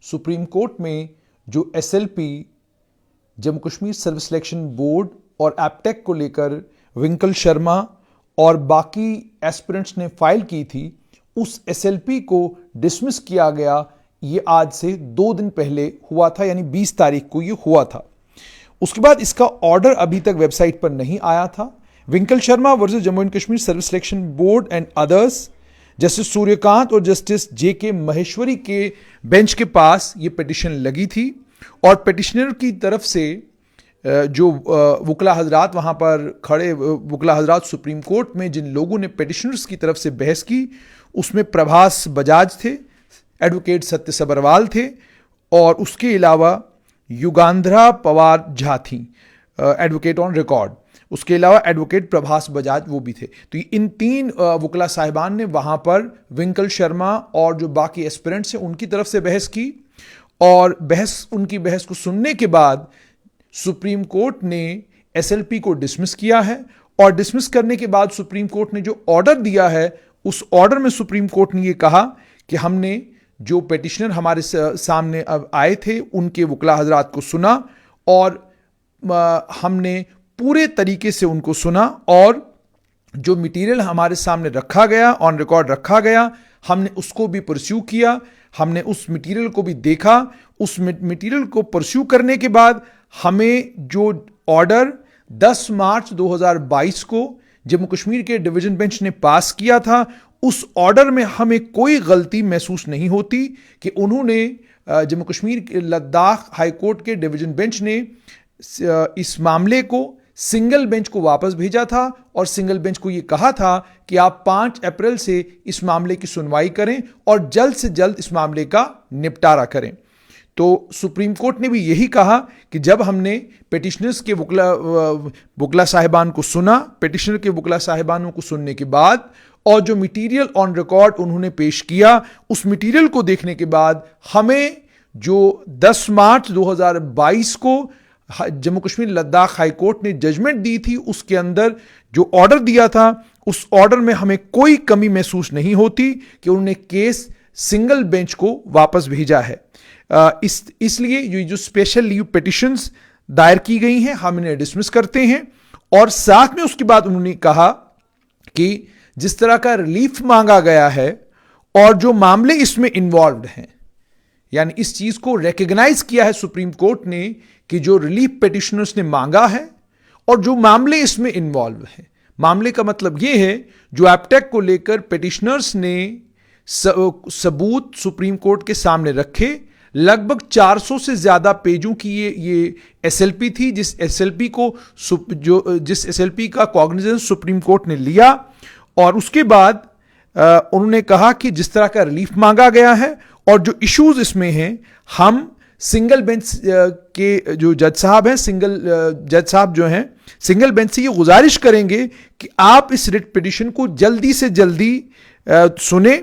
Supreme court में जो SLP Jammu Kashmir service selection board और एप्टेक को लेकर विंकल शर्मा और बाकी एस्पिरेंट्स ने फाइल की थी, उस एसएलपी को डिसमिस किया गया। ये आज से 2 दिन पहले हुआ था, यानी 20 तारीख को ये हुआ था। उसके बाद इसका ऑर्डर अभी तक वेबसाइट पर नहीं आया था। Winkle Sharma versus Jammu and Kashmir service selection board and others, justice Suryakant और जस्टिस जेके महेश्वरी के बेंच के पास ये पिटिशन लगी थी और पिटिशनर की तरफ से जो वकला हजरात वहाँ पर खड़े वकला हजरात सुप्रीम कोर्ट में जिन लोगों ने पिटिशनर्स की तरफ से बहस की, उसमें प्रभास बजाज थे, एडवोकेट सत्य सबरवाल थे और उसके अलावा युगांधरा पवार झा थी, एडवोकेट ऑन रिकॉर्ड। उसके अलावा एडवोकेट प्रभास बजाज वो भी थे। तो इन 3 वकला साहिबान ने वहाँ पर विंकल शर्मा और जो बाकी एस्पिरेंट्स हैं उनकी तरफ से बहस की और उनकी बहस को सुनने के बाद सुप्रीम कोर्ट ने एसएलपी को डिसमिस किया है और डिसमिस करने के बाद सुप्रीम कोर्ट ने जो ऑर्डर दिया है, उस ऑर्डर में सुप्रीम कोर्ट ने ये कहा कि हमने जो पिटिशनर हमारे सामने अब आए थे उनके वकला हजरात को सुना और हमने पूरे तरीके से उनको सुना और जो मटेरियल हमारे सामने रखा गया, ऑन रिकॉर्ड रखा गया, हमने उसको भी परस्यू किया, हमने उस मटेरियल को भी देखा। उस मटेरियल को परस्यू करने के बाद हमें जो ऑर्डर 10 मार्च 2022 को जम्मू कश्मीर के डिवीजन बेंच ने पास किया था, उस ऑर्डर में हमें कोई गलती महसूस नहीं होती कि उन्होंने जम्मू कश्मीर के लद्दाख हाई कोर्ट के डिवीजन बेंच ने इस मामले को सिंगल बेंच को वापस भेजा था और सिंगल बेंच को यह कहा था कि आप 5 अप्रैल से इस मामले की सुनवाई करें और जल्द से जल्द इस मामले का निपटारा करें। तो सुप्रीम कोर्ट ने भी यही कहा कि जब हमने पिटिशनर्स के वकला साहिबान को सुना, पिटिशनर के वकला साहिबानों को सुनने के बाद और जो मटेरियल ऑन रिकॉर्ड उन्होंने पेश किया, उस मटेरियल को देखने के बाद हमें जो 10 मार्च 2022 को जम्मू कश्मीर लद्दाख हाई कोर्ट ने जजमेंट दी थी, उसके अंदर जो ऑर्डर दिया था, उस ऑर्डर में हमें कोई कमी महसूस नहीं होती कि उन्होंने केस सिंगल बेंच को वापस भेजा है। इसलिए ये जो स्पेशल लीव पिटिशंस दायर की गई हैं, हम इन्हें डिसमिस करते हैं। और साथ में उसके बाद उन्होंने कहा कि जिस तरह का रिलीफ मांगा गया है और जो मामले इसमें इन्वॉल्व्ड हैं, यानी इस चीज को रिकॉग्नाइज किया है सुप्रीम कोर्ट ने कि जो रिलीफ पिटिशनर्स ने मांगा है और जो मामले इसमें इन्वॉल्व हैं। मामले का मतलब यह है जो एप्टेक को लेकर पिटिशनर्स ने सबूत सुप्रीम कोर्ट के सामने रखे, लगभग 400 से ज्यादा पेजों की ये एसएलपी थी, जिस एसएलपी का कॉग्निजेंस सुप्रीम कोर्ट ने लिया और उसके बाद उन्होंने कहा कि जिस तरह का रिलीफ मांगा गया है और जो इश्यूज इसमें हैं, हम सिंगल बेंच के जो जज साहब हैं, जज साहब जो हैं, सिंगल बेंच से ये गुजारिश करेंगे कि आप इस रिट पिटिशन को जल्दी से जल्दी सुने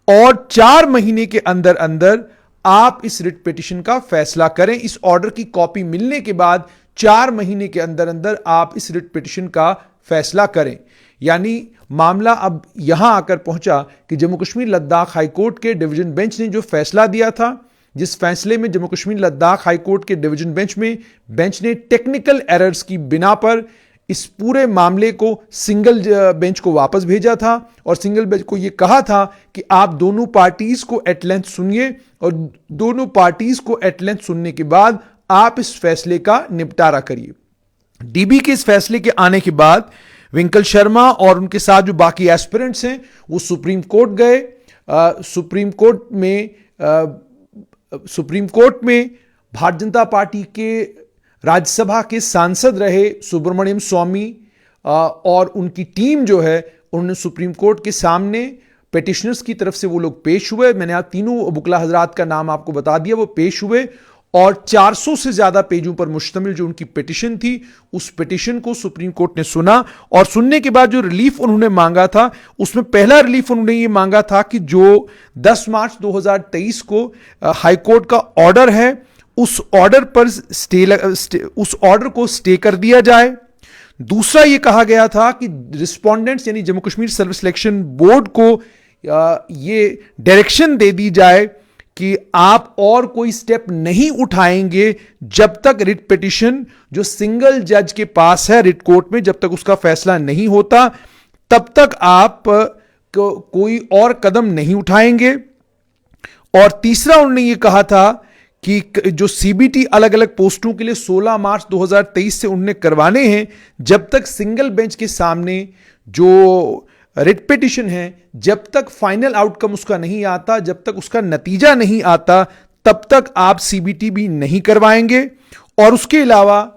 और 4 महीने के अंदर अंदर आप इस रिट पिटिशन का फैसला करें। इस ऑर्डर की कॉपी मिलने के बाद 4 महीने के अंदर अंदर आप इस रिट पिटिशन का फैसला करें। यानी मामला अब यहां आकर पहुंचा कि जम्मू कश्मीर लद्दाख हाई कोर्ट के डिवीजन बेंच ने जो फैसला दिया था, जिस फैसले में जम्मू कश्मीर लद्दाख हाई कोर्ट के डिवीजन बेंच ने टेक्निकल एरर्स की बिना पर इस पूरे मामले को सिंगल बेंच को वापस भेजा था और सिंगल बेंच को यह कहा था कि आप दोनों पार्टीज को एट लेंथ सुनिए और दोनों पार्टीज को एट लेंथ सुनने के बाद आप इस फैसले का निपटारा करिए। डीबी के इस फैसले के आने के बाद विंकल शर्मा और उनके साथ जो बाकी एस्पिरेंट्स हैं वो सुप्रीम कोर्ट गए। सुप्रीम कोर्ट में भारतीय जनता पार्टी के राज्यसभा के सांसद रहे सुब्रमण्यम स्वामी और उनकी टीम जो है, उन्होंने सुप्रीम कोर्ट के सामने पिटिशनर्स की तरफ से वो लोग पेश हुए। मैंने आप तीनों वकला हजरात का नाम आपको बता दिया, वो पेश हुए और 400 से ज्यादा पेजों पर मुश्तमिल जो उनकी पिटिशन थी, उस पिटिशन को सुप्रीम कोर्ट ने सुना और सुनने के बाद जो रिलीफ उन्होंने मांगा था, उसमें पहला रिलीफ उन्होंने ये मांगा था कि जो 10 मार्च 2023 को हाई कोर्ट का ऑर्डर है, उस ऑर्डर पर उस ऑर्डर को स्टे कर दिया जाए। दूसरा ये कहा गया था कि रिस्पोंडेंट्स यानी Jammu Kashmir service selection board को ये डायरेक्शन दे दी जाए कि आप और कोई स्टेप नहीं उठाएंगे जब तक रिट पिटीशन जो सिंगल जज के पास है रिट कोर्ट में, जब तक उसका फैसला नहीं होता तब तक आप कोई और कदम नहीं उठाएंगे। और तीसरा उन्होंने ये कहा था कि जो सीबीटी अलग अलग पोस्टों के लिए 16 मार्च 2023 से उन्होंने करवाने हैं, जब तक सिंगल बेंच के सामने जो रिट पिटीशन है, जब तक फाइनल आउटकम उसका नहीं आता, जब तक उसका नतीजा नहीं आता, तब तक आप सीबीटी भी नहीं करवाएंगे। और उसके अलावा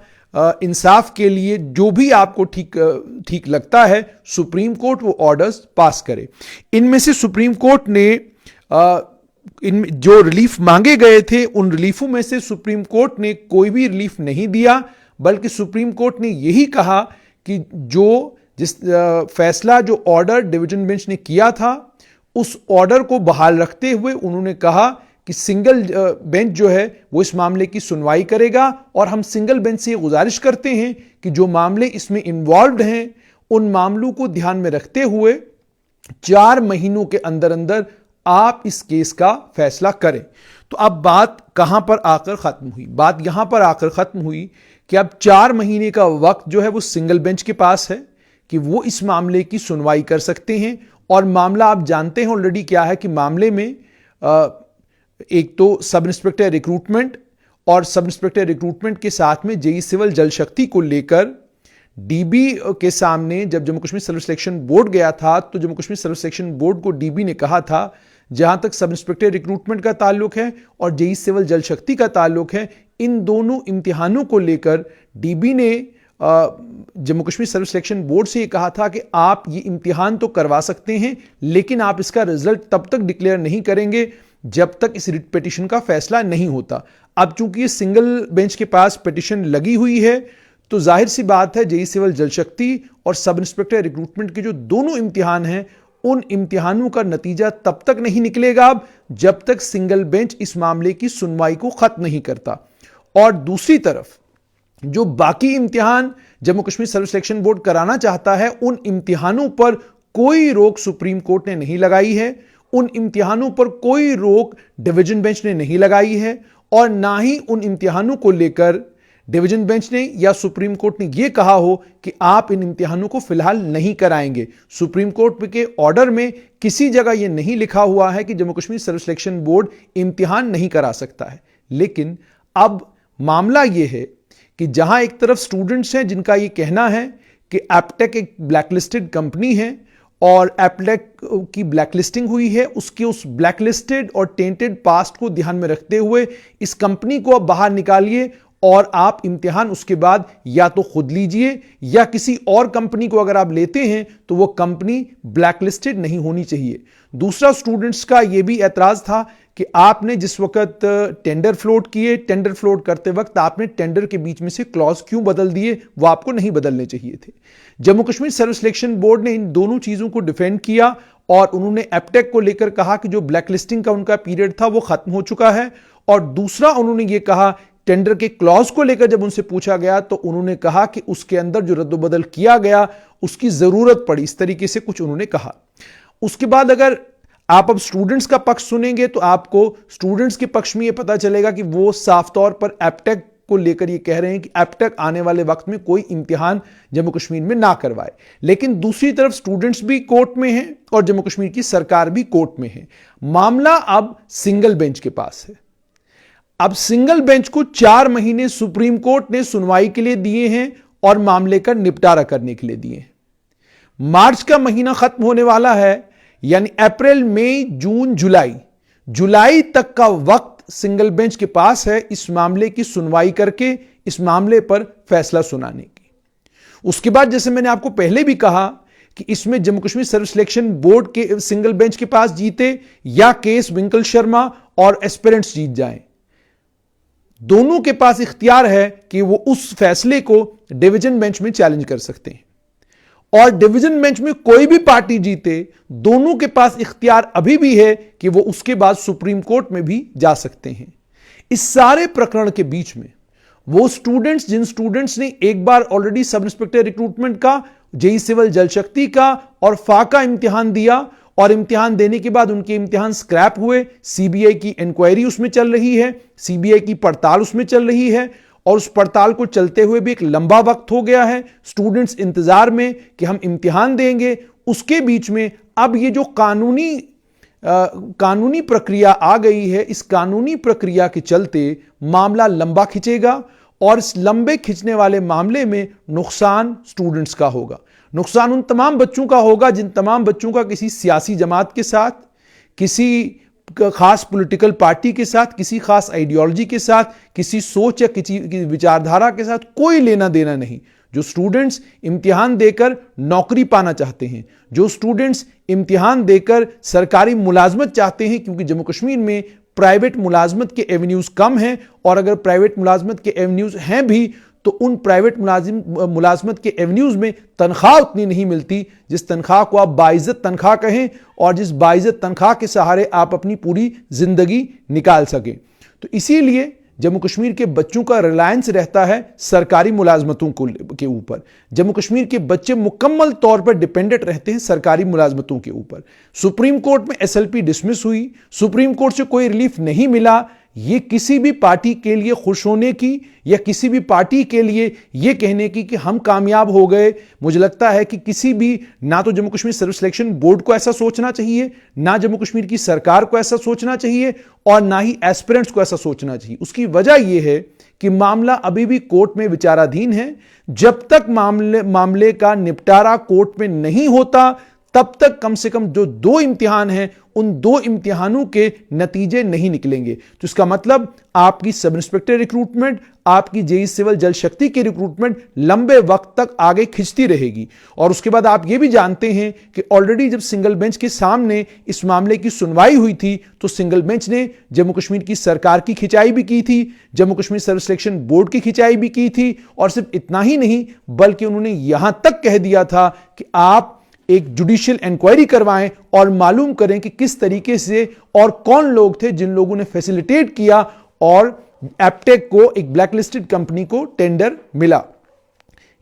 इंसाफ के लिए जो भी आपको ठीक लगता है, सुप्रीम कोर्ट वो ऑर्डर्स पास करे। इनमें से सुप्रीम कोर्ट ने इन जो रिलीफ मांगे गए थे, उन रिलीफों में से सुप्रीम कोर्ट ने कोई भी रिलीफ नहीं दिया, बल्कि सुप्रीम कोर्ट ने यही कहा कि जिस फैसला जो ऑर्डर डिवीजन बेंच ने किया था, उस ऑर्डर को बहाल रखते हुए उन्होंने कहा कि सिंगल बेंच जो है वो इस मामले की सुनवाई करेगा। और हम सिंगल बेंच से गुजारिश करते हैं कि जो मामले इसमें इन्वॉल्व्ड हैं, उन मामलों को ध्यान में रखते हुए 4 महीनों के अंदर अंदर आप इस केस का फैसला करें। तो अब बात कहां पर आकर खत्म हुई? बात यहां पर आकर खत्म हुई कि अब 4 महीने का वक्त जो है वो सिंगल बेंच के पास है कि वो इस मामले की सुनवाई कर सकते हैं। और मामला आप जानते हैं ऑलरेडी क्या है कि मामले में एक तो सब इंस्पेक्टर रिक्रूटमेंट, और सब इंस्पेक्टर रिक्रूटमेंट के साथ में जेई सिविल जल शक्ति को लेकर डीबी के सामने जब Jammu Kashmir service selection board गया था, तो Jammu Kashmir service selection board को डीबी ने कहा था, जहां तक सब इंस्पेक्टर रिक्रूटमेंट का ताल्लुक है और जेई सिविल जल शक्ति का ताल्लुक है, इन दोनों इम्तिहानों को लेकर डीबी ने Jammu Kashmir service selection board से यह कहा था कि आप ये इम्तिहान तो करवा सकते हैं, लेकिन आप इसका रिजल्ट तब तक डिक्लेयर नहीं करेंगे जब तक इस रिट पिटीशन का फैसला नहीं होता। अब चूंकि ये सिंगल बेंच के पास पिटीशन लगी हुई है, तो जाहिर सी बात है जेई सिविल जल शक्ति और सब इंस्पेक्टर रिक्रूटमेंट के जो दोनों इम्तिहान हैं, उन इम्तिहानों का नतीजा तब तक नहीं निकलेगा जब तक सिंगल बेंच इस मामले की सुनवाई को खत्म नहीं करता। और दूसरी तरफ जो बाकी इम्तिहान Jammu Kashmir service selection board कराना चाहता है, उन इम्तिहानों पर कोई रोक सुप्रीम कोर्ट ने नहीं लगाई है, उन इम्तिहानों पर कोई रोक डिवीजन बेंच ने नहीं लगाई है, और ना ही उन इम्तिहानों को लेकर डिवीजन बेंच ने या सुप्रीम कोर्ट ने यह कहा हो कि आप इन इम्तिहानों को फिलहाल नहीं कराएंगे। सुप्रीम कोर्ट के ऑर्डर में किसी जगह यह नहीं लिखा हुआ है कि Jammu Kashmir service selection board इम्तिहान नहीं करा सकता है। लेकिन अब मामला यह है कि जहां एक तरफ स्टूडेंट्स हैं जिनका यह कहना है कि एप्टेक एक ब्लैकलिस्टेड कंपनी है और एप्टेक की ब्लैकलिस्टिंग हुई है, उसके उस ब्लैकलिस्टेड और टेंटेड पास्ट को ध्यान में रखते हुए इस कंपनी को अब बाहर निकालिए और आप इम्तिहान उसके बाद या तो खुद लीजिए या किसी और कंपनी को अगर आप लेते हैं तो वो कंपनी ब्लैकलिस्टेड नहीं होनी चाहिए। दूसरा स्टूडेंट्स का यह भी एतराज था कि आपने जिस वक्त टेंडर फ्लोट किए, टेंडर फ्लोट करते वक्त आपने टेंडर के बीच में से क्लॉज क्यों बदल दिए, वो आपको नहीं बदलने चाहिए थे। Jammu Kashmir service selection board ने इन दोनों चीजों को डिफेंड किया और उन्होंने एप्टेक को लेकर कहा कि जो ब्लैकलिस्टिंग का उनका पीरियड था वो खत्म हो चुका है। और दूसरा उन्होंने ये कहा, टेंडर के क्लॉज को लेकर जब उनसे पूछा गया तो उन्होंने कहा कि उसके अंदर जो रद्दोबदल किया गया उसकी जरूरत पड़ी, इस तरीके से कुछ उन्होंने कहा। उसके बाद अगर आप अब स्टूडेंट्स का पक्ष सुनेंगे तो आपको स्टूडेंट्स के पक्ष में यह पता चलेगा कि वो साफ तौर पर एप्टेक को लेकर ये कह रहे हैं कि एप्टेक आने वाले वक्त में कोई इम्तिहान जम्मू कश्मीर में ना करवाए। लेकिन दूसरी तरफ स्टूडेंट्स भी कोर्ट में हैं और जम्मू कश्मीर की सरकार भी कोर्ट में है। मामला अब सिंगल बेंच के पास है। अब सिंगल बेंच को 4 महीने सुप्रीम कोर्ट ने सुनवाई के लिए दिए हैं और मामले का निपटारा करने के लिए दिए हैं। मार्च का महीना खत्म होने वाला है, यानी अप्रैल, मई, जून, जुलाई तक का वक्त सिंगल बेंच के पास है इस मामले की सुनवाई करके इस मामले पर फैसला सुनाने की। उसके बाद जैसे मैंने आपको पहले भी कहा कि इसमें Jammu Kashmir service selection board के सिंगल बेंच के पास जीते या केस विंकल शर्मा और एस्पिरेंट्स जीत जाएं, दोनों के पास इख्तियार है कि वो उस फैसले को डिवीजन बेंच में चैलेंज कर सकते हैं। और डिवीजन बेंच में कोई भी पार्टी जीते, दोनों के पास इख्तियार अभी भी है कि वो उसके बाद सुप्रीम कोर्ट में भी जा सकते हैं। इस सारे प्रकरण के बीच में वो स्टूडेंट्स, जिन स्टूडेंट्स ने एक बार ऑलरेडी सब इंस्पेक्टर रिक्रूटमेंट का, जेई सिविल जल शक्ति का और फाका इम्तिहान दिया और इम्तिहान देने के बाद उनके इम्तिहान स्क्रैप हुए, सीबीआई की इंक्वायरी उसमें चल रही है, सीबीआई की पड़ताल उसमें चल रही है, और उस पड़ताल को चलते हुए भी एक लंबा वक्त हो गया है, स्टूडेंट्स इंतजार में कि हम इम्तिहान देंगे। उसके बीच में अब ये जो कानूनी प्रक्रिया आ गई है, इस कानूनी प्रक्रिया के चलते मामला लंबा खिंचेगा, और इस लंबे खिंचने वाले मामले में नुकसान स्टूडेंट्स का होगा। नुकसान उन तमाम बच्चों का होगा जिन तमाम बच्चों का किसी सियासी जमात के साथ, किसी खास पॉलिटिकल पार्टी के साथ, किसी खास आइडियोलॉजी के साथ, किसी सोच या किसी विचारधारा के साथ कोई लेना देना नहीं। जो स्टूडेंट्स इम्तिहान देकर नौकरी पाना चाहते हैं, जो स्टूडेंट्स इम्तिहान देकर सरकारी मुलाजमत चाहते हैं, क्योंकि जम्मू कश्मीर में प्राइवेट मुलाजमत के एवेन्यूज कम हैं, और अगर प्राइवेट मुलाजमत के एवेन्यूज हैं भी तो उन प्राइवेट मुलाजमत के एवेन्यूज में तनख्वाह उतनी नहीं मिलती जिस तनख्वाह को आप बाइज्जत तनख्वाह कहें, और जिस बाइज्जत तनख्वाह के सहारे आप अपनी पूरी जिंदगी निकाल सकें। तो इसीलिए जम्मू कश्मीर के बच्चों का रिलायंस रहता है सरकारी मुलाजमतों के ऊपर। जम्मू कश्मीर के बच्चे मुकम्मल तौर पर डिपेंडेंट रहते हैं सरकारी मुलाजमतों के ऊपर। सुप्रीम कोर्ट में एसएलपी डिसमिस हुई, सुप्रीम कोर्ट से कोई रिलीफ नहीं मिला। ये किसी भी पार्टी के लिए खुश होने की या किसी भी पार्टी के लिए ये कहने की कि हम कामयाब हो गए, मुझे लगता है कि किसी भी, ना तो Jammu Kashmir service selection board को ऐसा सोचना चाहिए, ना जम्मू कश्मीर की सरकार को ऐसा सोचना चाहिए, और ना ही एस्पिरेंट्स को ऐसा सोचना चाहिए। उसकी वजह यह है कि मामला अभी भी कोर्ट में विचाराधीन है। जब तक मामले का निपटारा कोर्ट में नहीं होता, तब तक कम से कम जो 2 इम्तिहान हैं उन 2 इम्तिहानों के नतीजे नहीं निकलेंगे। तो इसका मतलब आपकी सब इंस्पेक्टर रिक्रूटमेंट, आपकी जेई सिविल जल शक्ति की रिक्रूटमेंट लंबे वक्त तक आगे खिंचती रहेगी। और उसके बाद आप ये भी जानते हैं कि ऑलरेडी जब सिंगल बेंच के सामने इस मामले की सुनवाई हुई थी तो सिंगल बेंच ने जम्मू कश्मीर की सरकार की खिंचाई भी की थी, Jammu Kashmir service selection board की खिंचाई भी की थी, और सिर्फ इतना ही नहीं बल्कि उन्होंने यहां तक कह दिया था कि आप एक जुडिशियल इंक्वायरी करवाएं और मालूम करें कि किस तरीके से और कौन लोग थे जिन लोगों ने फैसिलिटेट किया और एप्टेक को, एक ब्लैकलिस्टेड कंपनी को, टेंडर मिला।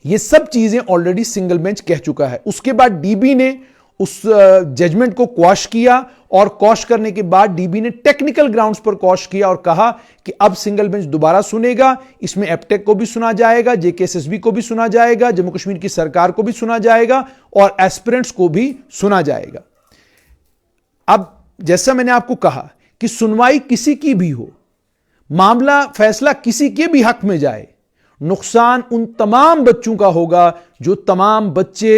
ये सब चीजें ऑलरेडी सिंगल बेंच कह चुका है। उसके बाद डीबी ने उस जजमेंट को क्वॉश किया, और क्वॉश करने के बाद डीबी ने टेक्निकल ग्राउंड्स पर क्वॉश किया और कहा कि अब सिंगल बेंच दोबारा सुनेगा, इसमें एप्टेक को भी सुना जाएगा, जेकेएसएसबी को भी सुना जाएगा, जम्मू कश्मीर की सरकार को भी सुना जाएगा, और एस्पिरेंट्स को भी सुना जाएगा। अब जैसा मैंने आपको कहा कि सुनवाई किसी की भी हो, मामला फैसला किसी के भी हक में जाए, नुकसान उन तमाम बच्चों का होगा जो तमाम बच्चे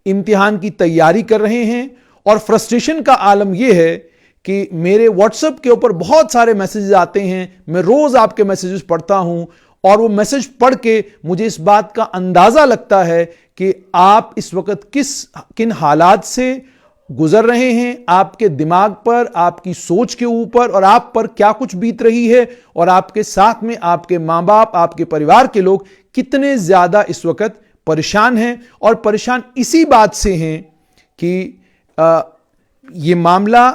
इम्तिहान की तैयारी कर रहे हैं। और फ्रस्ट्रेशन का आलम यह है कि मेरे व्हाट्सएप के ऊपर बहुत सारे मैसेजेस आते हैं, मैं रोज आपके मैसेजेस पढ़ता हूं, और वो मैसेज पढ़ के मुझे इस बात का अंदाजा लगता है कि आप इस वक्त किन हालात से गुजर रहे हैं, आपके दिमाग पर, आपकी सोच के ऊपर और आप पर क्या कुछ बीत रही है, और आपके साथ में आपके मां बाप, आपके परिवार के लोग कितने ज्यादा इस वक्त परेशान हैं। और परेशान इसी बात से हैं कि ये मामला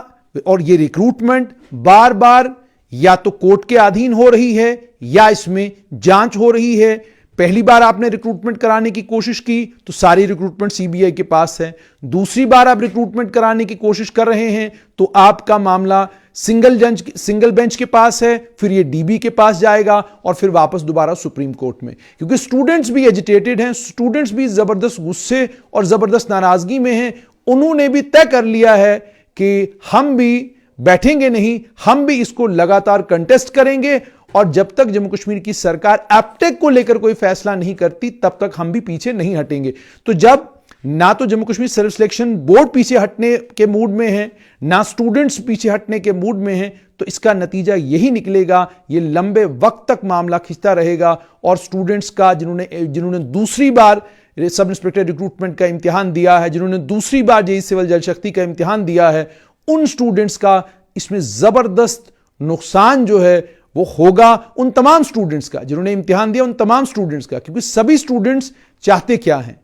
और ये रिक्रूटमेंट बार बार या तो कोर्ट के अधीन हो रही है या इसमें जांच हो रही है। पहली बार आपने रिक्रूटमेंट कराने की कोशिश की तो सारी रिक्रूटमेंट सीबीआई के पास है, दूसरी बार आप रिक्रूटमेंट कराने की कोशिश कर रहे हैं तो आपका मामला सिंगल बेंच के पास है, फिर ये डीबी के पास जाएगा और फिर वापस दोबारा सुप्रीम कोर्ट में। क्योंकि स्टूडेंट्स भी एजिटेटेड हैं, स्टूडेंट्स भी जबरदस्त गुस्से और जबरदस्त नाराजगी में हैं। उन्होंने भी तय कर लिया है कि हम भी बैठेंगे नहीं, हम भी इसको लगातार कंटेस्ट करेंगे, और जब तक जम्मू कश्मीर की सरकार एप्टेक को लेकर कोई फैसला नहीं करती तब तक हम भी पीछे नहीं हटेंगे। तो जब ना तो Jammu Kashmir service selection board पीछे हटने के मूड में है, ना स्टूडेंट्स पीछे हटने के मूड में हैं, तो इसका नतीजा यही निकलेगा, ये लंबे वक्त तक मामला खिंचता रहेगा। और स्टूडेंट्स का जिन्होंने दूसरी बार सब इंस्पेक्टर रिक्रूटमेंट का इम्तिहान दिया है, जिन्होंने दूसरी बार जेई सिविल जल शक्ति का इम्तिहान दिया है, उन स्टूडेंट्स का इसमें जबरदस्त नुकसान जो है वो होगा। उन तमाम स्टूडेंट्स का जिन्होंने इम्तिहान दिया, उन तमाम स्टूडेंट्स का, क्योंकि सभी स्टूडेंट्स चाहते क्या हैं?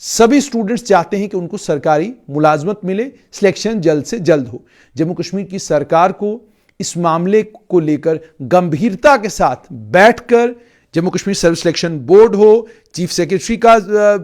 सभी स्टूडेंट्स चाहते हैं कि उनको सरकारी मुलाजमत मिले, सिलेक्शन जल्द से जल्द हो। जम्मू कश्मीर की सरकार को इस मामले को लेकर गंभीरता के साथ बैठकर Jammu Kashmir service selection board हो, चीफ सेक्रेटरी का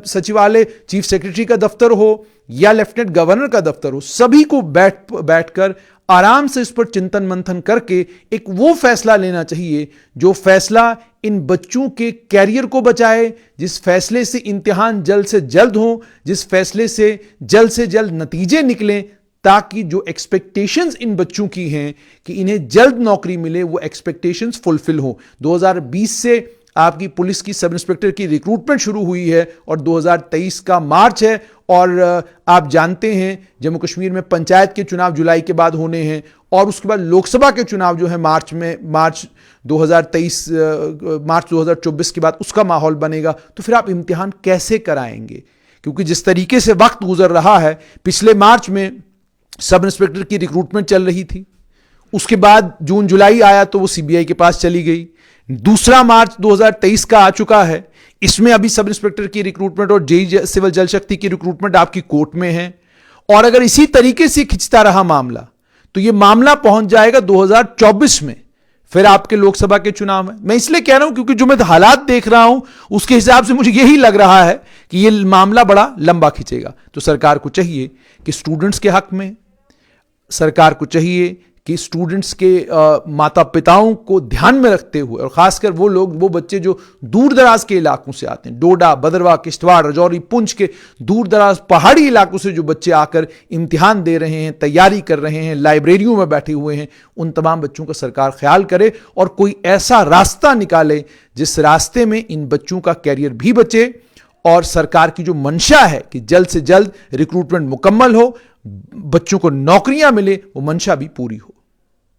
सचिवालय, चीफ सेक्रेटरी का दफ्तर हो, या लेफ्टिनेंट गवर्नर का दफ्तर हो, सभी को बैठकर आराम से इस पर चिंतन मंथन करके एक वो फैसला लेना चाहिए जो फैसला इन बच्चों के कैरियर को बचाए, जिस फैसले से इम्तिहान जल्द से जल्द हो, जिस फैसले से जल्द नतीजे निकलें, ताकि जो एक्सपेक्टेशंस इन बच्चों की हैं कि इन्हें जल्द नौकरी मिले, वो एक्सपेक्टेशंस फुलफिल हो। 2020 से आपकी पुलिस की सब इंस्पेक्टर की रिक्रूटमेंट शुरू हुई है और 2023 का मार्च है, और आप जानते हैं जम्मू कश्मीर में पंचायत के चुनाव जुलाई के बाद होने हैं, और उसके बाद लोकसभा के चुनाव जो है मार्च 2024 के बाद उसका माहौल बनेगा। तो फिर आप इम्तिहान कैसे कराएंगे? क्योंकि जिस तरीके से वक्त गुजर रहा है, पिछले मार्च में सब इंस्पेक्टर की रिक्रूटमेंट चल रही थी, उसके बाद जून जुलाई आया तो वो सीबीआई के पास चली गई। दूसरा मार्च 2023 का आ चुका है, इसमें अभी सब इंस्पेक्टर की रिक्रूटमेंट और जेई सिविल जल शक्ति की रिक्रूटमेंट आपकी कोर्ट में है, और अगर इसी तरीके से खिंचता रहा मामला तो यह मामला पहुंच जाएगा 2024 में, फिर आपके लोकसभा के चुनाव में। मैं इसलिए कह रहा हूं क्योंकि जो मैं हालात देख रहा हूं उसके हिसाब से मुझे यही लग रहा है कि यह मामला बड़ा लंबा खिंचेगा। तो सरकार को चाहिए कि स्टूडेंट्स के हक में, सरकार को चाहिए कि स्टूडेंट्स के माता पिताओं को ध्यान में रखते हुए, और खासकर वो बच्चे जो दूर दराज के इलाकों से आते हैं, डोडा, भदरवा, किश्तवाड़, राजौरी, पुंछ के दूर दराज पहाड़ी इलाकों से जो बच्चे आकर इम्तिहान दे रहे हैं, तैयारी कर रहे हैं, लाइब्रेरियों में बैठे हुए हैं, उन तमाम बच्चों का सरकार ख्याल करे और कोई ऐसा रास्ता निकाले जिस रास्ते में इन बच्चों का कैरियर भी बचे और सरकार की जो मंशा है कि जल्द से जल्द रिक्रूटमेंट मुकम्मल हो, बच्चों को नौकरियां मिले, वो मंशा भी पूरी हो।